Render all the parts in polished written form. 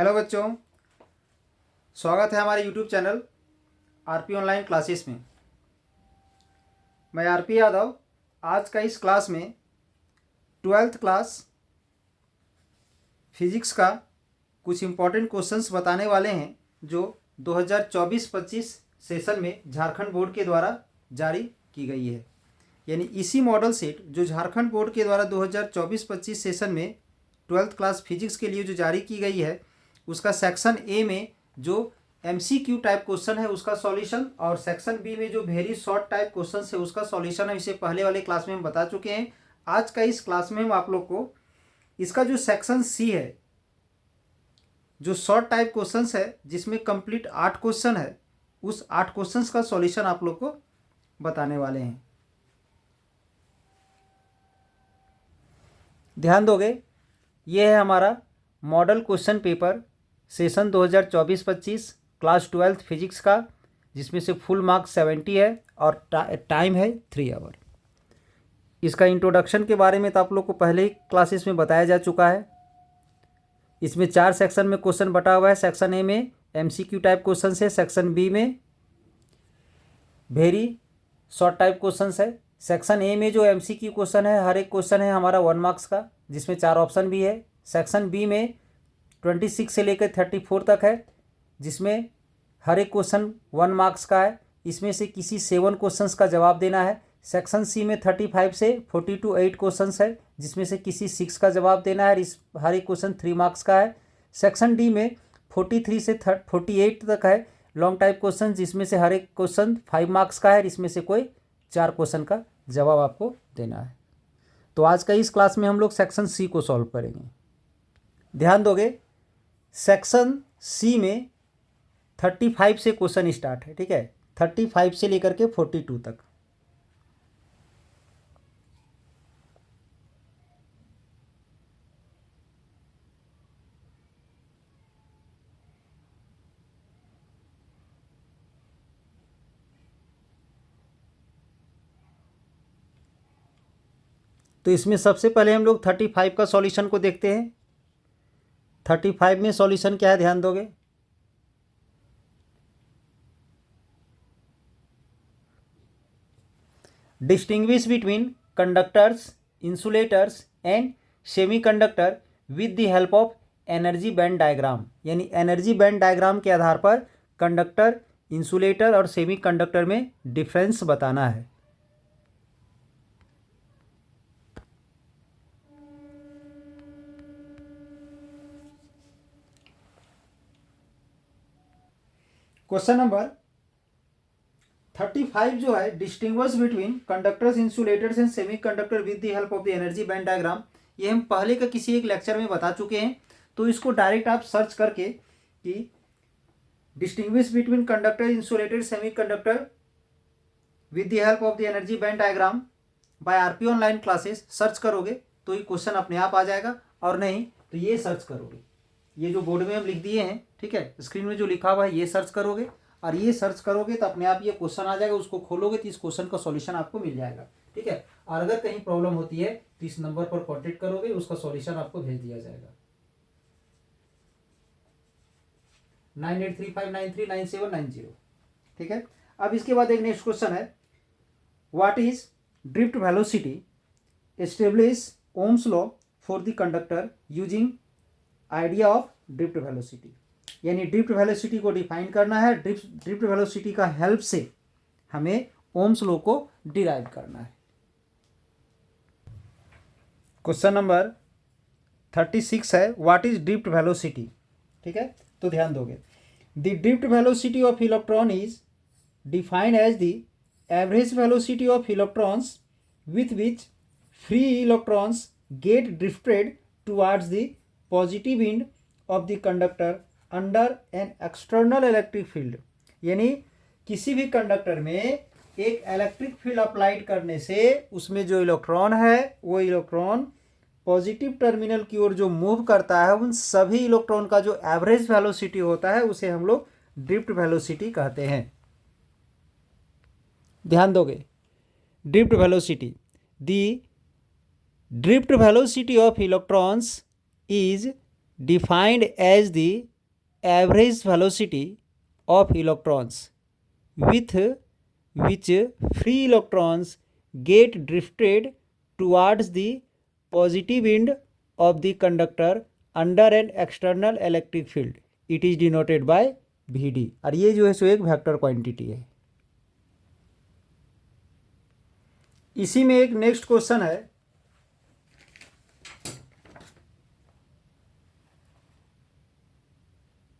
Hello बच्चों, स्वागत है हमारे YouTube channel RP online classes में। मैं आरपी यादव आज का इस क्लास में 12th क्लास फिजिक्स का कुछ इम्पोर्टेंट क्वेश्चंस बताने वाले हैं जो 2024-25 सेशन में झारखंड बोर्ड के द्वारा जारी की गई है। यानी इसी मॉडल सेट जो झारखंड बोर्ड के द्वारा 2024-25 सेशन में 12th क्लास फिजिक्स के लिए जो जारी की गई है, उसका सेक्शन ए में जो MCQ टाइप क्वेश्चन है उसका सॉल्यूशन और सेक्शन बी में जो वेरी शॉर्ट टाइप क्वेश्चन है उसका सॉल्यूशन है। इसे पहले वाले क्लास में हम बता चुके हैं। आज का इस क्लास में हम आप लोग को इसका जो सेक्शन सी है, जो शॉर्ट टाइप क्वेश्चन है जिसमें कंप्लीट 8 क्वेश्चन है, उस 8 क्वेश्चन का सॉल्यूशन आप लोग को बताने वाले हैं। ध्यान दोगे, ये है हमारा model question paper session 2024-25 class 12th physics का, जिसमें से फुल मार्क्स 70 है और टाइम है 3 आवर। इसका इंट्रोडक्शन के बारे में तो आप लोग को पहले ही क्लासेस में बताया जा चुका है। इसमें 4 सेक्शन में क्वेश्चन बटा हुआ है। सेक्शन ए में MCQ टाइप क्वेश्चन है, सेक्शन बी में वेरी शॉर्ट टाइप क्वेश्चन है। सेक्शन ए में जो MCQ क्वेश्चन है, हर एक क्वेश्चन है हमारा 1 मार्क्स का, जिसमें 4 ऑप्शन भी है। सेक्शन बी में 26 से लेकर 34 तक है, जिसमें हर एक क्वेश्चन 1 मार्क्स का है। इसमें से किसी 7 क्वेश्चंस का जवाब देना है। सेक्शन सी में 35 से 48 क्वेश्चंस है, जिसमें से किसी 6 का जवाब देना है। इस हर एक क्वेश्चन 3 मार्क्स का है। सेक्शन डी में 43 से 48 तक है लॉन्ग टाइप क्वेश्चन, जिसमें से हर एक क्वेश्चन 5 मार्क्स का है। इसमें से कोई 4 क्वेश्चन का जवाब आपको देना है। तो आज का इस क्लास में हम लोग सेक्शन सी को सॉल्व करेंगे। ध्यान दोगे, सेक्शन सी में 35 से क्वेश्चन स्टार्ट है, ठीक है, 35 से लेकर के 42 तक। तो इसमें सबसे पहले हम लोग 35 का सॉल्यूशन को देखते हैं। 35 में सॉल्यूशन क्या है, ध्यान दोगे। Distinguish between conductors, insulators and semiconductor with the help of energy band diagram. यानी एनर्जी बैंड डायग्राम के आधार पर कंडक्टर, इंसुलेटर और सेमीकंडक्टर में डिफरेंस बताना है। क्वेश्चन नंबर 35 जो है, distinguish between conductors, insulators and semiconductor with the help of the energy band diagram. ये हम पहले का किसी एक लेक्चर में बता चुके हैं। तो इसको डायरेक्ट आप सर्च करके कि distinguish between conductor, insulator, semiconductor with the help of the energy band diagram bye RP online classes search करोगे तो ये क्वेश्चन अपने आप आ जाएगा, और नहीं तो ये सर्च करोगे, ये जो बोर्ड में हम लिख दिए हैं, ठीक है, स्क्रीन में जो लिखा हुआ है ये सर्च करोगे, और ये सर्च करोगे तो अपने आप ये क्वेश्चन आ जाएगा। उसको खोलोगे तो इस क्वेश्चन का सॉल्यूशन आपको मिल जाएगा, ठीक है। और अगर कहीं प्रॉब्लम होती है तो इस नंबर पर कॉन्टेक्ट करोगे, उसका सॉल्यूशन आपको भेज दिया जाएगा। 9835939790, ठीक है। अब इसके बाद एक नेक्स्ट क्वेश्चन है, what is drift velocity, establish Ohm's law for the conductor using idea of drift velocity. यानी ड्रिफ्ट वेलोसिटी को डिफाइन करना है। ड्रिफ्ट वेलोसिटी का हेल्प से हमें ओम्स लॉ को डिराइव करना है। क्वेश्चन नंबर 36 है, व्हाट इज ड्रिफ्ट वेलोसिटी, ठीक है। तो ध्यान दोगे, the drift velocity of electron is defined as the average velocity of electrons with which free electrons get drifted towards the positive end of the conductor under an external electric field। यानी किसी भी conductor में एक electric field applied करने से उसमें जो electron है वो इलेक्ट्रॉन पॉजिटिव टर्मिनल की ओर जो मूव करता है, उन सभी इलेक्ट्रॉन का जो एवरेज वेलोसिटी होता है उसे हम लोग ड्रिफ्ट वेलोसिटी कहते हैं। ध्यान दोगे, drift velocity, the drift velocity of electrons is defined as the average velocity of electrons with which free electrons get drifted towards the positive end of the conductor under an external electric field. It is denoted by Vd। और ये जो है सो एक vector quantity है। इसी में एक next question है,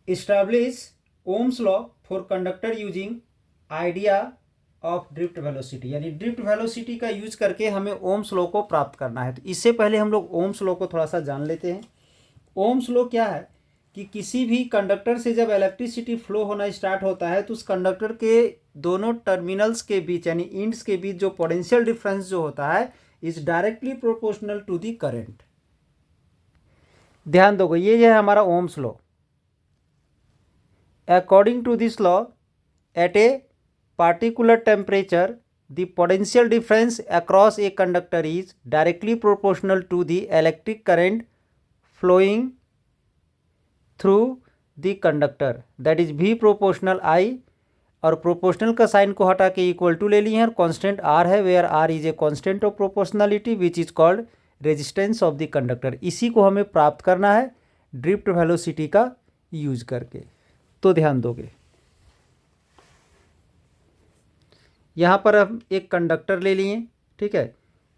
Establish Ohm's law for conductor using idea of drift velocity। यानी ड्रिफ्ट वेलोसिटी का यूज करके हमें ओम्स लॉ को प्राप्त करना है। तो इससे पहले हम लोग ओम्स लॉ को थोड़ा सा जान लेते हैं। ओम्स लॉ क्या है कि किसी भी कंडक्टर से जब इलेक्ट्रिसिटी फ्लो होना स्टार्ट होता है तो उस कंडक्टर के दोनों टर्मिनल्स के बीच यानी इंड्स के बीच जो पोटेंशियल डिफरेंस जो होता है is directly proportional to the current. ध्यान दोगे, ये है हमारा Ohm's law. According to this law, at a particular temperature, the potential difference across a conductor is directly proportional to the electric current flowing through the conductor, that is V proportional I। और proportional का sign को हटा के equal to ले लिए हैं और constant R है, where R is a constant of proportionality which is called resistance of the conductor. इसी को हमें प्राप्त करना है ड्रिफ्ट वेलोसिटी का यूज करके। तो ध्यान दोगे, यहाँ पर हम एक कंडक्टर ले लिए, ठीक है।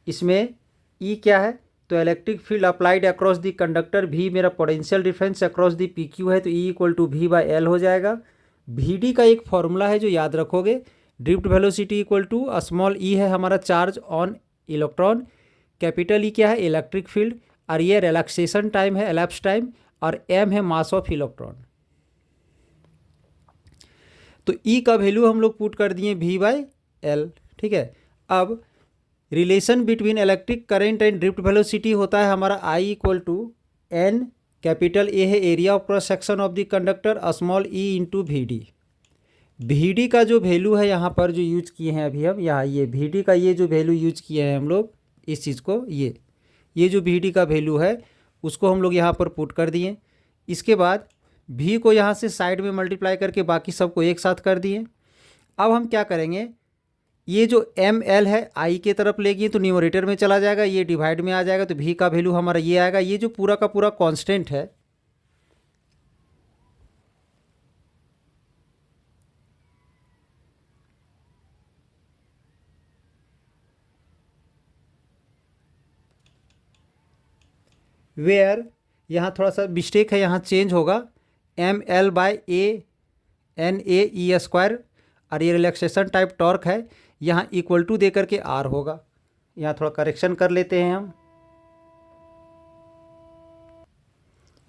इसमें E क्या है, तो electric field applied across the conductor, V मेरा potential difference across the PQ है, तो E इक्वल टू V/L हो जाएगा। Vd का एक फॉर्मूला है जो याद रखोगे, drift velocity equal to small e है हमारा charge on electron, capital E क्या है इलेक्ट्रिक फील्ड, और ये रिलैक्सेशन टाइम है एलैप्स टाइम, और m है मास ऑफ इलेक्ट्रॉन। तो E का वैल्यू हम लोग पुट कर दिए V/L, ठीक है। अब relation between electric current and drift velocity होता है हमारा I equal to N, capital A है area of cross section of the conductor, small e into Vd। Vd का जो वैल्यू है यहाँ पर जो यूज किए हैं अभी हम यहाँ, ये Vd का ये जो वैल्यू यूज किए हैं हम लोग इस चीज़ को, ये जो Vd का वैल्यू है उसको हम लोग यहाँ पर पुट कर दिए। इसके बाद V को यहाँ से साइड में मल्टीप्लाई करके बाकी सबको एक साथ कर दिए। अब हम क्या करेंगे, ये जो ml है I के तरफ ले गए तो न्यूमरेटर में चला जाएगा, ये डिवाइड में आ जाएगा, तो V का वैल्यू हमारा ये आएगा। ये जो पूरा का पूरा कांस्टेंट है वेयर, यहाँ थोड़ा सा मिस्टेक है, यहाँ चेंज होगा ml/a/NA² और ये रिलैक्सेशन टाइप टॉर्क है, यहाँ इक्वल टू दे करके R होगा। यहाँ थोड़ा करेक्शन कर लेते हैं हम,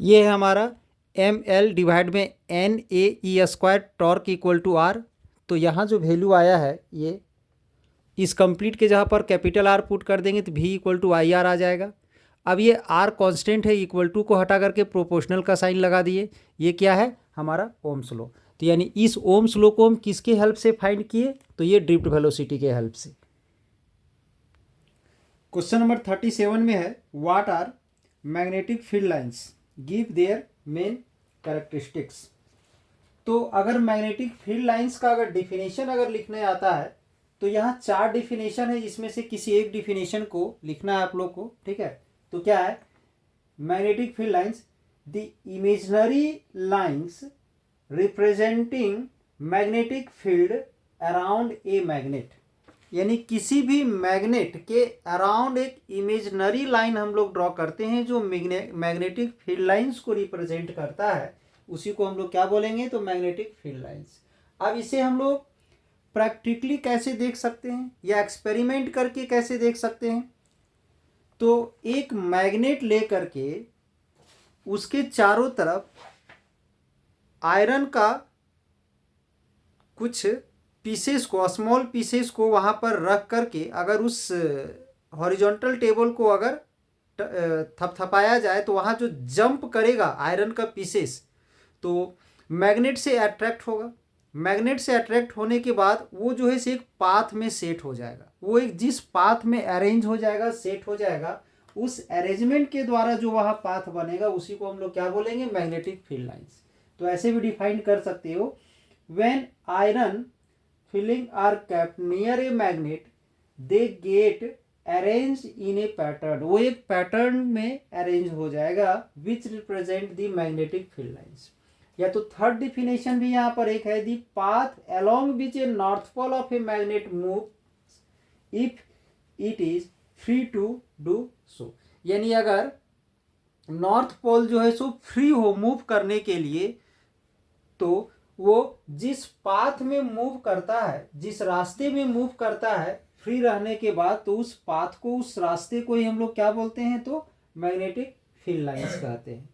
ये है हमारा ml डिवाइड में NAE² torque equal to R। तो यहाँ जो वैल्यू आया है ये इस कंप्लीट के जहाँ पर कैपिटल R पुट कर देंगे तो V इक्वल टू IR आ जाएगा। अब ये R कांस्टेंट है, इक्वल टू को हटा करके प्रोपोर्शनल का साइन लगा दिए, ये क्या है हमारा ओम्स लॉ। तो यानी इस ओम्स लॉ को हम किसके हेल्प से फाइंड किए, तो ये ड्रिफ्ट वेलोसिटी के हेल्प से। क्वेश्चन नंबर 37 में है, what are magnetic field lines, give their main characteristics. तो अगर मैग्नेटिक फील्ड लाइंस का अगर डिफिनेशन अगर लिखने आता है तो यहाँ 4 डिफिनेशन है, जिसमें से किसी एक डिफिनेशन को लिखना है आप लोग को, ठीक है। तो क्या है, magnetic field lines the imaginary lines representing magnetic field around a magnet. यानी किसी भी मैग्नेट के अराउंड एक इमेजिनरी लाइन हम लोग ड्रॉ करते हैं जो मैग्नेटिक फील्ड लाइंस को रिप्रेजेंट करता है, उसी को हम लोग क्या बोलेंगे, तो मैग्नेटिक फील्ड लाइंस। अब इसे हम लोग प्रैक्टिकली कैसे देख सकते हैं या एक्सपेरिमेंट करके कैसे देख सकते हैं, तो एक मैग्नेट ले करके उसके चारों तरफ आयरन का कुछ पीसेस को, स्मॉल पीसेस को वहाँ पर रख करके अगर उस हॉरिजॉन्टल टेबल को अगर थपथपाया जाए तो वहाँ जो जंप करेगा आयरन का पीसेस तो मैग्नेट से अट्रैक्ट होगा। मैग्नेट से अट्रैक्ट होने के बाद वो जो है एक पाथ में सेट हो जाएगा, वो एक जिस पाथ में अरेंज हो जाएगा, सेट हो जाएगा, उस अरेंजमेंट के द्वारा जो वहाँ पाथ बनेगा उसी को हम लोग क्या बोलेंगे, मैग्नेटिक फील्ड लाइंस। तो ऐसे भी डिफाइन कर सकते हो, when iron filling are kept near a magnet they get arrange in a pattern, वो एक पैटर्न में अरेंज हो जाएगा which represent the magnetic field lines. या तो थर्ड डिफिनेशन भी यहाँ पर एक है, the path along which a north pole of a magnet move if it is free to do so, यानी अगर नॉर्थ पोल जो है सो फ्री हो मूव करने के लिए, तो वो जिस पाथ में मूव करता है, जिस रास्ते में मूव करता है फ्री रहने के बाद, तो उस पाथ को, उस रास्ते को ही हम लोग क्या बोलते हैं, तो मैग्नेटिक फील्ड लाइंस कहते हैं।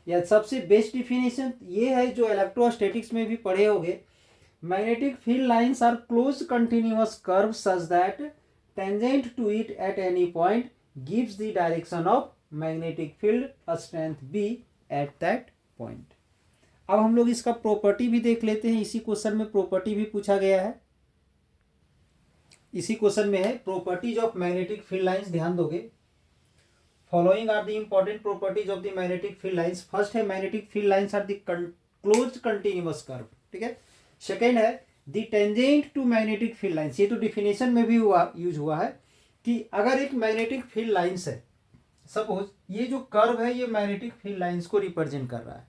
या सबसे बेस्ट डिफिनेशन ये है जो इलेक्ट्रोस्टैटिक्स में भी पढ़े होंगे, magnetic field lines are close continuous curve such that tangent to it at any point gives the direction of magnetic field strength B at that point. अब हम लोग इसका प्रॉपर्टी भी देख लेते हैं, इसी क्वेश्चन में प्रॉपर्टी भी पूछा गया है। इसी क्वेश्चन में है properties of magnetic field lines, ध्यान दोगे। Following are the important properties of the magnetic field lines. First है magnetic field lines are the close continuous curve, ठीक है। सेकेंड है the tangent to magnetic field lines, ये तो definition में भी यूज हुआ है कि अगर एक मैग्नेटिक फील्ड लाइंस है, सपोज ये जो कर्व है ये मैग्नेटिक फील्ड लाइंस को रिप्रेजेंट कर रहा है,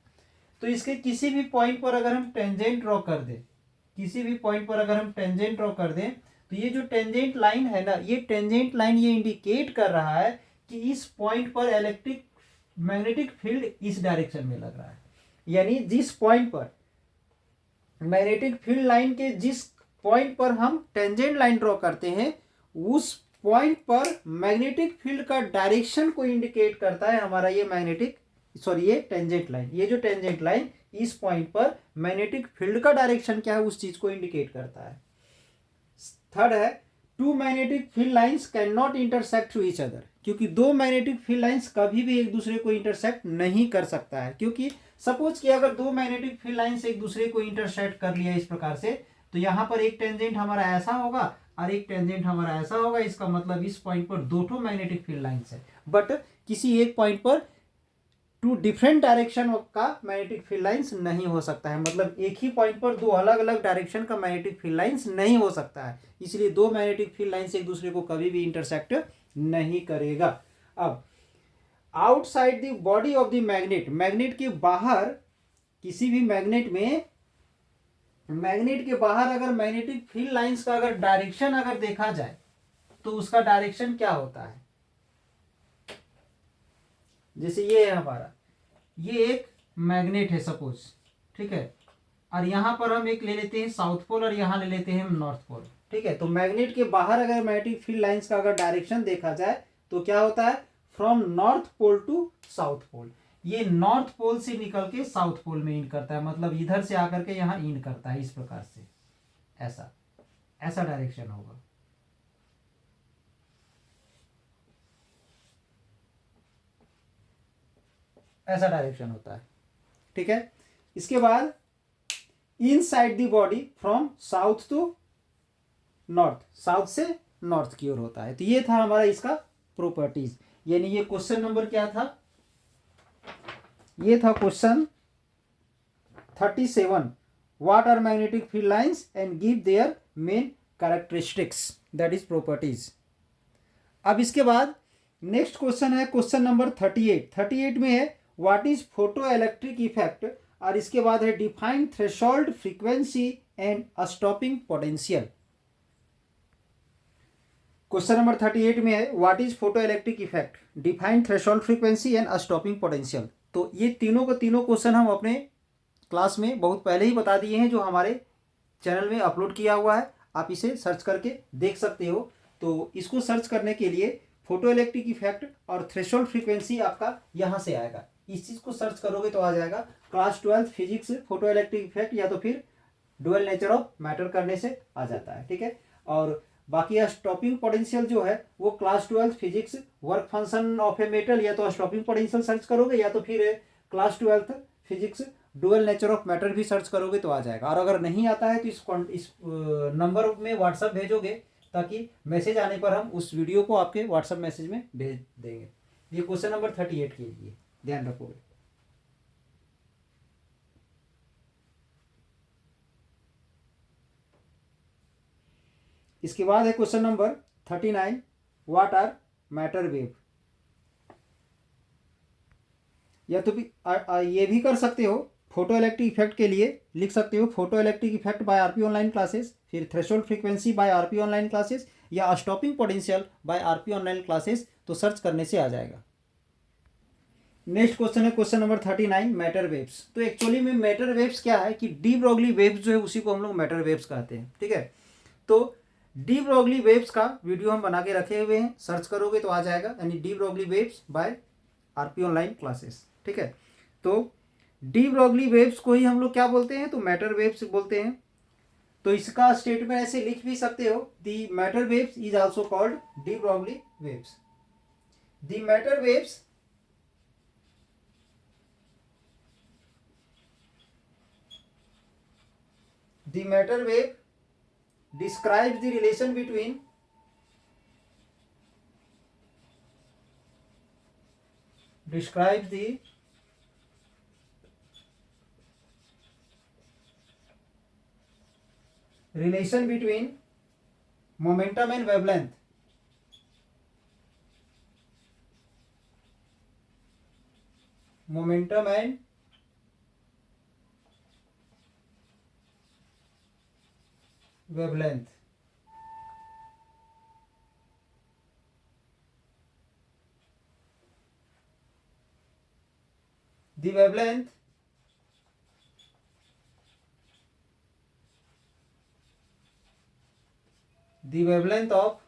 तो इसके किसी भी पॉइंट पर अगर हम टेंजेंट ड्रॉ कर दें, किसी भी पॉइंट पर अगर हम टेंजेंट ड्रॉ कर दें, तो ये जो टेंजेंट लाइन है ना, ये टेंजेंट लाइन ये इंडिकेट कर रहा है कि इस पॉइंट पर इलेक्ट्रिक मैग्नेटिक फील्ड इस डायरेक्शन में लग रहा है। यानी जिस पॉइंट पर मैग्नेटिक फील्ड लाइन के जिस पॉइंट पर हम टेंजेंट लाइन ड्रॉ करते हैं, उस पॉइंट पर मैग्नेटिक फील्ड का डायरेक्शन को इंडिकेट करता है हमारा ये मैग्नेटिक, सॉरी ये टेंजेंट लाइन। ये जो टेंजेंट लाइन इस पॉइंट पर मैग्नेटिक फील्ड का डायरेक्शन क्या है उस चीज को इंडिकेट करता है। थर्ड है two magnetic field lines cannot intersect to each other, क्योंकि दो मैग्नेटिक फील्ड लाइंस कभी भी एक दूसरे को इंटरसेक्ट नहीं कर सकता है। क्योंकि सपोज कि अगर दो मैग्नेटिक फील्ड लाइंस एक दूसरे को इंटरसेक्ट कर लिया इस प्रकार से, तो यहाँ पर एक टेंजेंट हमारा ऐसा होगा और एक टेंजेंट हमारा ऐसा होगा, इसका मतलब इस पॉइंट पर दो ठो मैग्नेटिक फील्ड लाइंस है, बट किसी एक पॉइंट पर टू डिफरेंट डायरेक्शन का मैग्नेटिक फील्ड लाइंस नहीं हो सकता है। मतलब एक ही पॉइंट पर दो अलग अलग डायरेक्शन का मैग्नेटिक फील्ड लाइंस नहीं हो सकता है, इसलिए दो मैग्नेटिक फील्ड लाइंस एक दूसरे को कभी भी इंटरसेक्ट नहीं करेगा। अब outside the body of the magnet, magnet के बाहर, किसी भी मैग्नेट में, मैग्नेट के बाहर अगर मैग्नेटिक फील्ड लाइंस का अगर डायरेक्शन अगर देखा जाए, तो उसका डायरेक्शन क्या होता है। जैसे ये है हमारा, ये एक मैग्नेट है सपोज, ठीक है, और यहां पर हम एक ले लेते हैं साउथ पोल और यहां ले लेते हैं नॉर्थ पोल, ठीक है। तो मैग्नेट के बाहर अगर मैग्नेटिक फील्ड लाइंस का अगर डायरेक्शन देखा जाए तो क्या होता है, from north pole to south pole. ये नॉर्थ पोल से निकल के साउथ पोल में इंड करता है, मतलब इधर से आकर के यहां इंड करता है इस प्रकार से, ऐसा ऐसा डायरेक्शन होगा। ऐसा डायरेक्शन होता है, ठीक है। इसके बाद inside the body from south to north, south से नॉर्थ की ओर होता है। तो ये था हमारा इसका प्रॉपर्टीज, यानी ये क्वेश्चन नंबर क्या था, ये था question 37, what are magnetic field lines and give their main characteristics, that is properties. अब इसके बाद नेक्स्ट क्वेश्चन है क्वेश्चन नंबर 38 में है what is photo electric effect, और इसके बाद है define threshold frequency and stopping potential. Question number 38 में है what is photo electric effect, define threshold frequency and stopping potential. तो ये तीनों को तीनों क्वेश्चन हम अपने क्लास में बहुत पहले ही बता दिए हैं, जो हमारे चैनल में अपलोड किया हुआ है, आप इसे सर्च करके देख सकते हो। तो इसको सर्च करने के लिए फोटो इलेक्ट्रिक इफेक्ट और थ्रेशोल्ड फ्रीक्वेंसी आपका यहाँ से आएगा, इस चीज़ को सर्च करोगे तो आ जाएगा class 12 physics photo electric effect, या तो फिर डुअल नेचर ऑफ मैटर करने से आ जाता है, ठीक है। और बाकी स्टॉपिंग पोटेंशियल जो है वो class 12 physics work function of a metal, या तो स्टॉपिंग पोटेंशियल सर्च करोगे, या तो फिर class 12 physics dual nature of matter भी सर्च करोगे तो आ जाएगा। और अगर नहीं आता है तो इस नंबर में व्हाट्सअप भेजोगे, ताकि मैसेज आने पर हम उस वीडियो को आपके व्हाट्सअप मैसेज में भेज देंगे। ये क्वेश्चन नंबर 38 के लिए ध्यान रखोगे। इसके बाद है question number 39, what are matter wave. या तो भी ये भी कर सकते हो, फोटो इलेक्ट्रिक इफेक्ट के लिए लिख सकते हो photo electric effect by RP online classes, फिर threshold frequency by RP online classes, या stopping potential by RP online classes, तो सर्च करने से आ जाएगा। नेक्स्ट क्वेश्चन है क्वेश्चन नंबर 39, मैटर वेव्स। तो एक्चुअली में मैटर वेव्स क्या है कि डी ब्रॉगली वेव्स जो है उसी को हम लोग मैटर वेव्स कहते हैं, ठीक है। तो डी ब्रॉगली वेव्स का वीडियो हम बना के रखे हुए हैं, सर्च करोगे तो आ जाएगा, यानी D Broglie waves bye RP online classes, ठीक है। तो डी ब्रॉगली वेव्स को ही हम लोग क्या बोलते हैं, तो मैटर वेव्स बोलते हैं। तो इसका स्टेटमेंट ऐसे लिख भी सकते हो, the matter waves is also called de Broglie waves. The matter waves the matter wave describes the relation between momentum and wavelength, momentum and wavelength। The wavelength of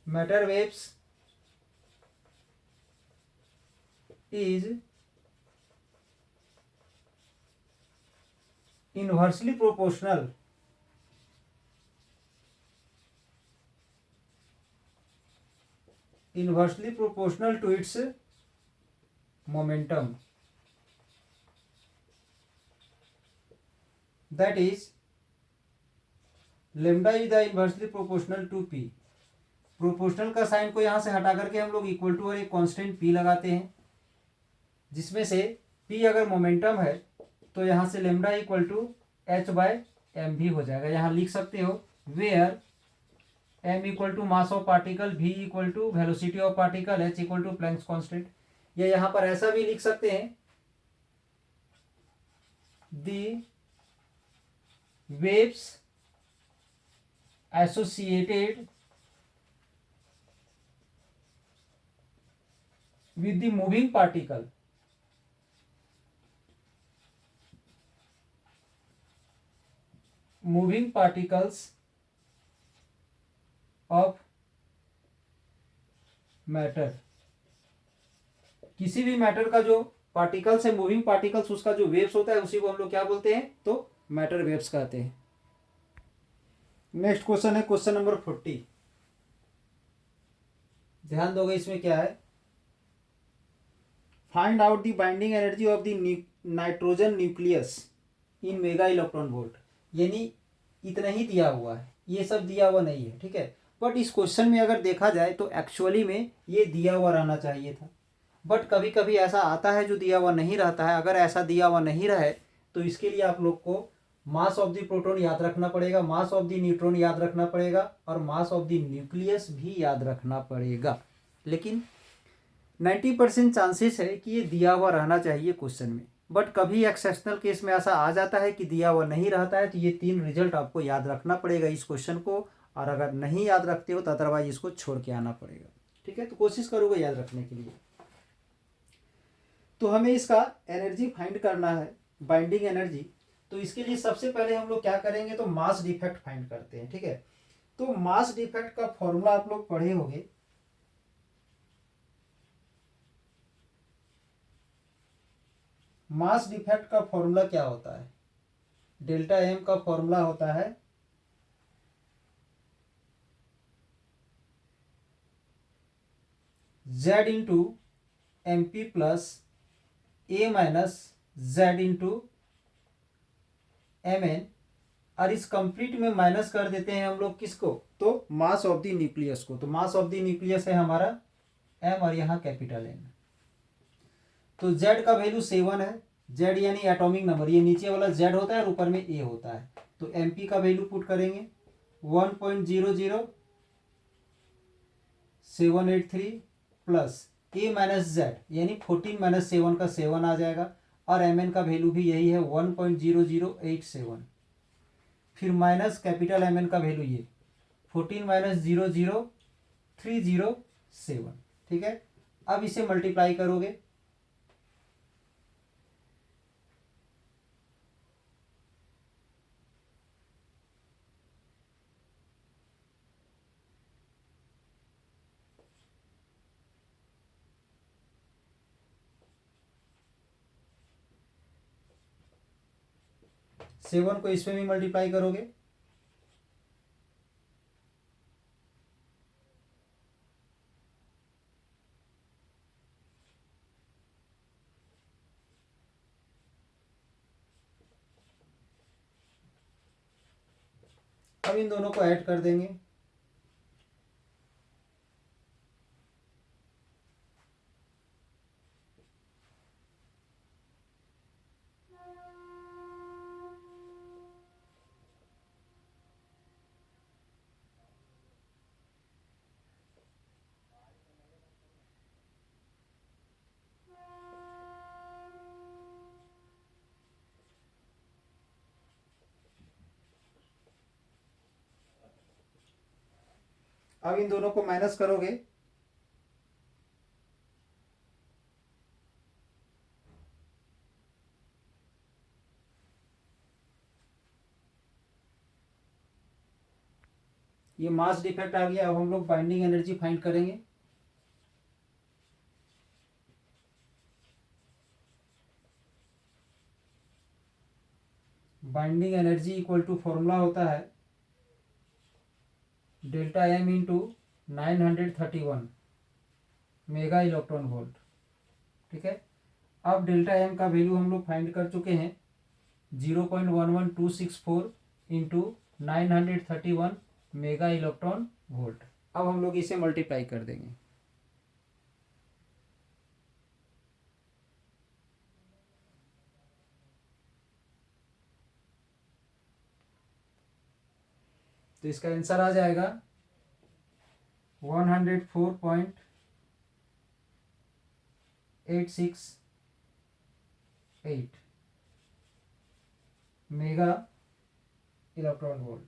matter waves is inversely proportional to its momentum, that is lambda is the inversely proportional to p। Proportional का sign को यहाँ से हटा करके हम लोग equal to और एक कांस्टेंट p लगाते हैं, जिसमें से p अगर मोमेंटम है तो यहाँ से lambda equal to h by M भी हो जाएगा। यहाँ लिख सकते हो where m equal to mass of particle, v equal to velocity of particle, h equal to Planck's constant. या यहाँ पर ऐसा भी लिख सकते हैं, the waves associated with the moving particles of matter. किसी भी मैटर का जो पार्टिकल्स है, मूविंग पार्टिकल्स, उसका जो वेव्स होता है उसी को हम लोग क्या बोलते हैं, तो मैटर वेव्स कहते हैं। नेक्स्ट क्वेश्चन है क्वेश्चन नंबर 40। ध्यान दोगे इसमें क्या है, find out the binding energy of the nitrogen nucleus in mega electron volt. यानी इतना ही दिया हुआ है, ये सब दिया हुआ नहीं है, ठीक है। बट इस क्वेश्चन में अगर देखा जाए तो एक्चुअली में ये दिया हुआ रहना चाहिए था, बट कभी कभी ऐसा आता है जो दिया हुआ नहीं रहता है। अगर ऐसा दिया हुआ नहीं रहे तो इसके लिए आप लोग को मास ऑफ द प्रोटॉन याद रखना पड़ेगा, मास ऑफ द न्यूट्रॉन याद रखना पड़ेगा, और मास ऑफ द न्यूक्लियस भी याद रखना पड़ेगा। लेकिन 90% चांसेस है कि ये दिया हुआ रहना चाहिए क्वेश्चन में, बट कभी एक्सेप्शनल केस में ऐसा आ जाता है कि दिया हुआ नहीं रहता है, तो ये 3 रिजल्ट आपको याद रखना पड़ेगा इस क्वेश्चन को, और अगर नहीं याद रखते हो तो अदरवाइज इसको छोड़ के आना पड़ेगा, ठीक है। तो कोशिश करोगे याद रखने के लिए। तो हमें इसका एनर्जी फाइंड करना है, बाइंडिंग एनर्जी। तो इसके लिए सबसे पहले हम लोग क्या करेंगे, तो मास डिफेक्ट फाइंड करते हैं, ठीक है। तो मास डिफेक्ट का फॉर्मूला आप लोग पढ़े होंगे। मास डिफेक्ट का फॉर्मूला क्या होता है, डेल्टा एम का फॉर्मूला होता है z into m p plus a minus z into m n और इस कंप्लीट में माइनस कर देते हैं हम लोग किसको, तो मास ऑफ द न्यूक्लियस को। तो मास ऑफ द न्यूक्लियस है हमारा m और यहाँ कैपिटल N। तो z का वैल्यू 7 है, z यानी एटॉमिक नंबर, ये नीचे वाला z होता है और ऊपर में a होता है। तो mp का वैल्यू पुट करेंगे 1.00783 प्लस a माइनस z यानी 14 माइनस 7 का 7 आ जाएगा, और mn का वैल्यू भी यही है 1.0087, फिर माइनस कैपिटल mn का वैल्यू ये 14 माइनस 00307। ठीक है, अब इसे मल्टीप्लाई करोगे, सेवन को इसमें भी मल्टीप्लाई करोगे, अब इन दोनों को ऐड कर देंगे। अब इन दोनों को माइनस करोगे, ये मास डिफेक्ट आ गया। अब हम लोग बाइंडिंग एनर्जी फाइंड करेंगे। Binding energy equal to formula होता है delta m into 931 mega electron volt. ठीक है, अब डेल्टा m का वैल्यू हम लोग फाइंड कर चुके हैं 0.11264 इंटू 931 मेगा इलेक्ट्रॉन वोल्ट। अब हम लोग इसे मल्टीप्लाई कर देंगे। तो इसका आंसर आ जाएगा 104.868 मेगा इलेक्ट्रॉन वोल्ट।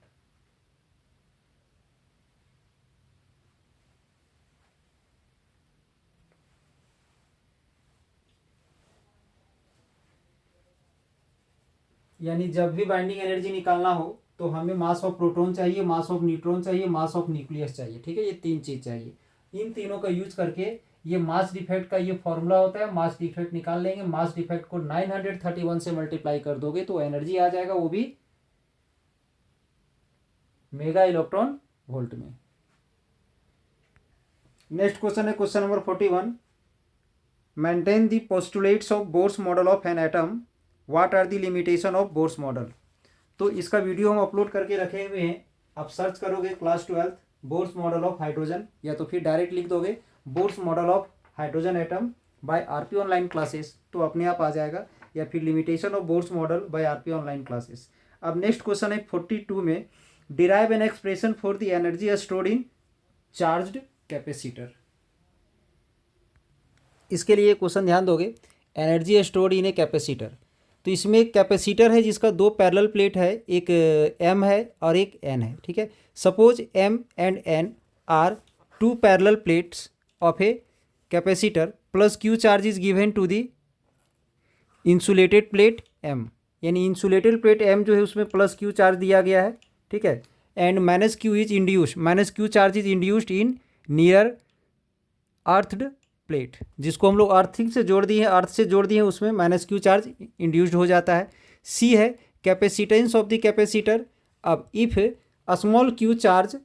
यानी जब भी बाइंडिंग एनर्जी निकालना हो तो हमें मास ऑफ प्रोटॉन चाहिए, मास ऑफ न्यूट्रॉन चाहिए, मास ऑफ न्यूक्लियस चाहिए। ठीक है, ये तीन चीज चाहिए। इन तीनों का यूज करके ये मास डिफेक्ट का ये फॉर्मूला होता है, मास डिफेक्ट निकाल लेंगे। मास डिफेक्ट को 931 से मल्टीप्लाई कर दोगे तो एनर्जी आ जाएगा, वो भी मेगा इलेक्ट्रॉन वोल्ट में। नेक्स्ट क्वेश्चन है question number 41। Maintain the postulates of Bohr's model of an atom, what are the limitation of Bohr's model. तो इसका वीडियो हम अपलोड करके रखे हुए हैं, आप सर्च करोगे class 12 bourse model of hydrogen, या तो फिर डायरेक्ट लिख दोगे bourse model of hydrogen atom by RP online classes, तो अपने आप आ जाएगा, या फिर limitation of Bohr's model by RP online classes. अब नेक्स्ट क्वेश्चन है 42 में, derive an expression for the energy stored in charged capacitor. इसके लिए क्वेश्चन ध्यान दोगे, energy stored in a capacitor. तो इसमें एक कैपेसिटर है जिसका दो पैरेलल प्लेट है, एक M है और एक N है। ठीक है, suppose M and N are two parallel plates of a capacitor plus Q charge is given to the insulated plate M, यानी इंसुलेटेड प्लेट M जो है उसमें प्लस Q चार्ज दिया गया है। ठीक है, and minus Q is induced, minus Q charge is induced in near earthed plate, जिसको हम लोग अर्थिंग से जोड़ दिए हैं, अर्थ से जोड़ दिए हैं, उसमें माइनस Q चार्ज इंड्यूस्ड हो जाता है। C है कैपेसिटेंस ऑफ द कैपेसिटर। अब if small Q charge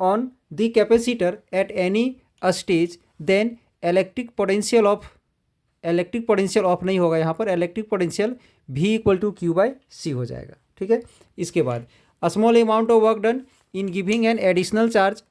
on the capacitor at any stage then electric potential of नहीं होगा यहाँ पर, electric potential V equal to Q by C हो जाएगा। ठीक है, इसके बाद small amount of work done in giving an additional charge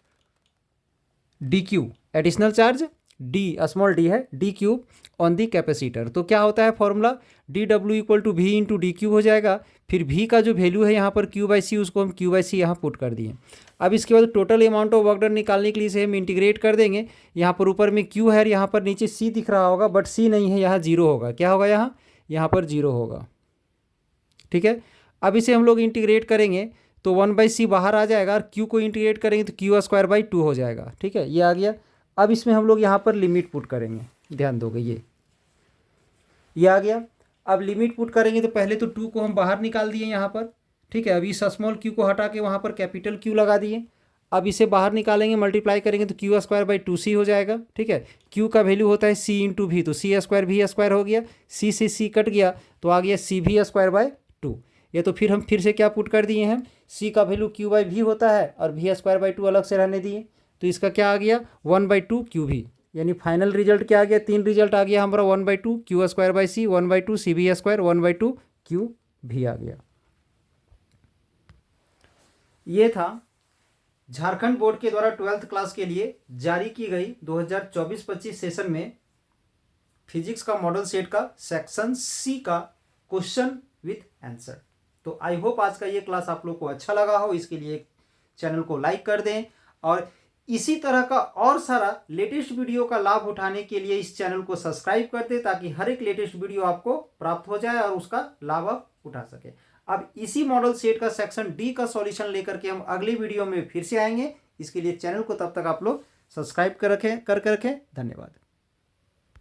d q, additional charge d, small d है, d cube on the capacitor. तो क्या होता है formula, D W equal to V into D cube हो जाएगा। फिर we का जो वैल्यू है यहाँ पर क्यू बाई सी, उसको हम क्यू बाई सी यहाँ पुट कर दिए। अब इसके बाद total amount of work done निकालने के लिए इसे हम इंटीग्रेट कर देंगे। यहाँ पर ऊपर में क्यू है, यहाँ पर नीचे सी दिख रहा होगा, बट सी नहीं है, यहाँ जीरो होगा। क्या होगा यहाँ पर जीरो होगा। ठीक है, अब इसे हम लोग इंटीग्रेट करेंगे तो 1/c बाहर आ जाएगा, और q को इंटीग्रेट करेंगे तो q²/2 हो जाएगा। ठीक है, ये आ गया। अब इसमें हम लोग यहाँ पर लिमिट पुट करेंगे, ध्यान दोगे, ये आ गया। अब लिमिट पुट करेंगे तो पहले तो 2 को हम बाहर निकाल दिए यहाँ पर। ठीक है, अब इस स्मॉल q को हटा के वहाँ पर कैपिटल Q लगा दिए। अब इसे बाहर निकालेंगे, मल्टीप्लाई करेंगे तो q²/2c हो जाएगा। ठीक है, q का वैल्यू होता है c इंटू v, तो c² हो गया, c से c कट गया तो आ गया cv²/2। ये तो फिर हम फिर से क्या पुट कर दिए हैं, c का वैल्यू q/v होता है और v²/2 अलग से रहने दिए, तो इसका क्या आ गया 1/2 qv। यानी फाइनल रिजल्ट क्या आ गया, 3 रिजल्ट आ गया हमारा, 1/2 q²/c, 1/2 cv², 1/2 qv आ गया। ये था झारखंड बोर्ड के द्वारा 12th क्लास के लिए जारी की गई 2024-25 सेशन में फिजिक्स का मॉडल सेट का सेक्शन सी का क्वेश्चन विथ आंसर। तो आई होप आज का ये क्लास आप लोग को अच्छा लगा हो। इसके लिए चैनल को लाइक कर दें, और इसी तरह का और सारा लेटेस्ट वीडियो का लाभ उठाने के लिए इस चैनल को सब्सक्राइब कर दें, ताकि हर एक लेटेस्ट वीडियो आपको प्राप्त हो जाए और उसका लाभ आप उठा सके। अब इसी मॉडल सेट का सेक्शन डी का सॉल्यूशन लेकर के हम अगली वीडियो में फिर से आएंगे। इसके लिए चैनल को तब तक आप लोग सब्सक्राइब कर रखें। धन्यवाद।